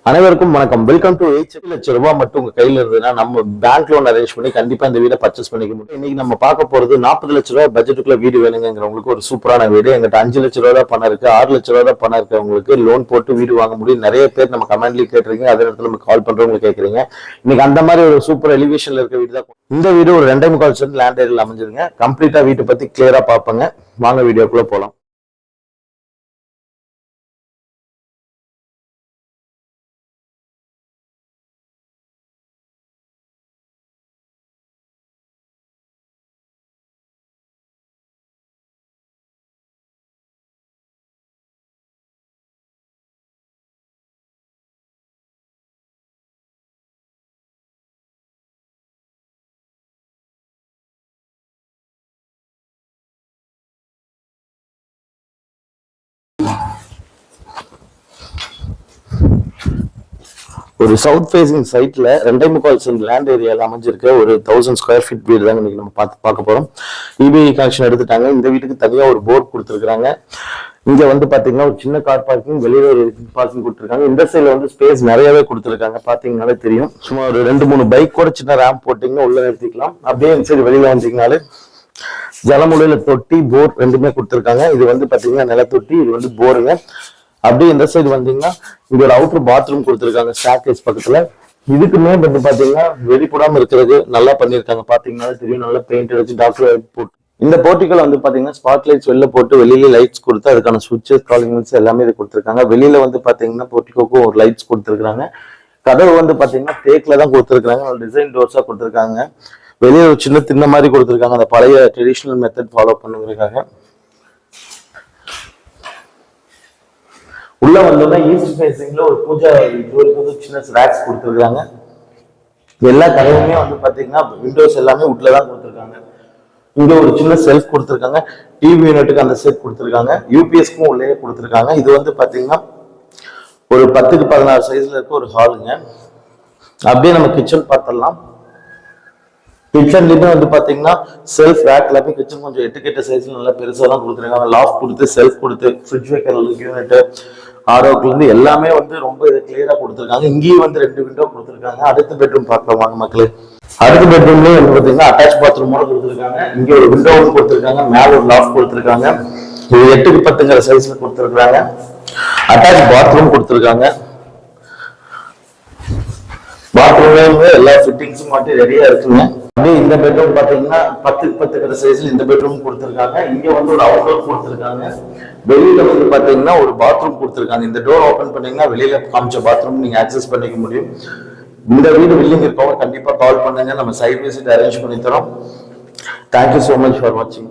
அனைவருக்கும் வணக்கம். Welcome to 8 லட்சம் ரூபாய் மட்டும் உங்க கையில இருந்ததுன்னா நம்ம பேங்க் லோன் அரேஞ்ச் பண்ணி கண்டிப்பா இந்த வீடை பர்ச்சேஸ் பண்ணிக்க முடியும். இன்னைக்கு நம்ம பார்க்க போறது 40 லட்சம் ரூபாய் பட்ஜெட்டுக்குள்ள வீடு வேணுங்கிறவங்களுக்கு ஒரு சூப்பரான வீடு. எங்கிட்ட 5 லட்சம் ரூபாய் தான் பணம் இருக்கு, 6 லட்சம் ரூபாய் தான் பணம் இருக்கு, உங்களுக்கு லோன் போட்டு வீடு வாங்க முடியும். நிறைய பேர் நம்ம கமெண்ட்லயே கேட்டுறீங்க, அதே இடத்துல நம்ம கால் பண்றவங்க கேட்கறீங்க. இன்னைக்கு அந்த மாதிரி ஒரு சூப்பர் எலிவேஷன்ல இருக்க வீடு தான் இந்த வீடு. ஒரு 2.25 சென்ட் லேண்ட் ஏரியால அமைஞ்சிருங்க. கம்ப்ளீட்டா வீட்டை பத்தி கிளியரா பார்ப்பங்க. வாங்க வீடியோக்குள்ள போலாம். ஒரு சவுத் ஃபேசிங் சைட்ல 2.25 சென்ட் லேண்ட் ஏரியால அமைஞ்சிருக்க ஒரு 1000 ஸ்கொயர் ஃபீட் வீடு தான் இன்னைக்கு நம்ம பார்க்க போறோம். இபிஐ கனெக்ஷன் எடுத்துட்டாங்க. இந்த வீட்டுக்கு தனியா ஒரு போர்ட் கொடுத்துருக்காங்க. இங்க வந்து பாத்தீங்கன்னா ஒரு சின்ன கார் பார்க்கிங், வெளியில ஒரு பார்க்கிங் கொடுத்துருக்காங்க. இந்த சைட்ல வந்து ஸ்பேஸ் நிறையவே கொடுத்துருக்காங்க. பாத்தீங்கன்னாலே தெரியும். சும்மா ஒரு 2-3 பைக் கூட சின்ன ரேம்ப் போட்டீங்கன்னா உள்ள நிறுத்திக்கலாம். அப்படியே இந்த சைடு வெளியில வந்தீங்கனாலே ஜலமுறையில தொட்டி போர் ரெண்டுமே கொடுத்துருக்காங்க. இது வந்து பாத்தீங்கன்னா நிலத்தொட்டி, இது வந்து போருங்க. அப்படியே இந்த சைடு வந்தீங்கன்னா இங்க ஒரு அவுட்டர் பாத்ரூம் கொடுத்துருக்காங்க ஸ்டார்கேஸ் பக்கத்துல. இதுக்குமே வந்து பாத்தீங்கன்னா வெளிப்படாம இருக்கிறது நல்லா பண்ணிருக்காங்க. பாத்தீங்கன்னா தெரியும், நல்லா பெயிண்ட் அடிச்சு டாக்டர் போட்டு இந்த போர்ட்டிக்கல் வந்து பாத்தீங்கன்னா ஸ்பாட் லைட்ஸ் வெளில போட்டு வெளியில லைட்ஸ் கொடுத்து அதுக்கான சுவிட்சஸ் காலிங்ஸ் எல்லாமே இது கொடுத்துருக்காங்க. வெளியில வந்து பாத்தீங்கன்னா போர்ட்டிக்கோக்கும் ஒரு லைட்ஸ் கொடுத்துருக்காங்க. கதவு வந்து பாத்தீங்கன்னா தேக்கில தான் கொடுத்துருக்காங்க. டிசைன் டோர்ஸா கொடுத்துருக்காங்க. வெளியே ஒரு சின்ன தின்ன மாதிரி கொடுத்துருக்காங்க, அந்த பழைய ட்ரெடிஷனல் மெத்தட் ஃபாலோ பண்ணுங்கிறதுக்காக. உள்ள வந்தோம்னா ஈஸ்ட் ஃபேசிங்ல ஒரு பூஜா சின்ன ரேக்ஸ் கொடுத்துருக்காங்க. எல்லா கதவுமே வந்து பாத்தீங்கன்னா விண்டோஸ் எல்லாமே உட்ல தான் கொடுத்துருக்காங்க. இங்க ஒரு சின்ன செல்ஃப் கொடுத்துருக்காங்க. டிவி யூனிட்டுக்கு அந்த செட் கொடுத்துருக்காங்க. யூபிஎஸ்க்கும் உள்ளே கொடுத்துருக்காங்க. இது வந்து பாத்தீங்கன்னா ஒரு 10x16 சைஸ்ல இருக்க ஒரு ஹாலுங்க. அப்படியே நம்ம கிச்சன் பார்த்தலாம். கிச்சன்லயுமே வந்து பாத்தீங்கன்னா செல்ஃப் ரேக் எல்லாமே கிச்சன் கொஞ்சம் 8x8 சைஸ்ல நல்லா பெருசா தான் கொடுத்துருக்காங்க. லாஃப்ட் கொடுத்து செல்ஃப் கொடுத்து ஃப்ரிட்ஜ் வைக்கிற யூனிட் ஆரோக்குல இருந்து எல்லாமே வந்து ரொம்ப இதை கிளியரா கொடுத்துருக்காங்க. இங்கேயும் வந்து 2 விண்டோ கொடுத்துருக்காங்க. அடுத்த பெட்ரூம் பார்க்கலாம் வாங்க மக்களே. அடுத்த பெட்ரூம்லயே வந்து பாத்தீங்கன்னா அட்டாச் பாத்ரூமோட கொடுத்துருக்காங்க. இங்க ஒரு விண்டோ கொடுத்துருக்காங்க, மேல ஒரு லாஃப்ட் கொடுத்துருக்காங்க. இது 8x10 சைஸ்ல கொடுத்துருக்காங்க. அட்டாச் பாத்ரூம் கொடுத்துருக்காங்க. பாத்ரூம்ல எல்லா ஃபிட்டிங்ஸும் மட்டும் ரெடியா இருக்குங்க. அப்படியே இந்த பெட்ரூம் பாத்தீங்கன்னா 10x10 சைஸ்ல இந்த பெட்ரூம் கொடுத்துருக்காங்க. இங்க வந்து ஒரு அவுட்டோர் கொடுத்துருக்காங்க. வெளியில வந்து பாத்தீங்கன்னா ஒரு பாத்ரூம் கொடுத்துருக்காங்க. இந்த டோர் ஓபன் பண்ணீங்கன்னா வெளியில காமிச்ச பாத்ரூம் நீங்க ஆக்சஸ் பண்ணிக்க முடியும். இந்த வீடு வில்லிங் இருக்கவங்க கண்டிப்பா கால் பண்ணுங்க, நம்ம சைட் விசிட் அரேஞ்ச் பண்ணி தரோம். தேங்க்யூ சோ மச் ஃபார் வாட்சிங்.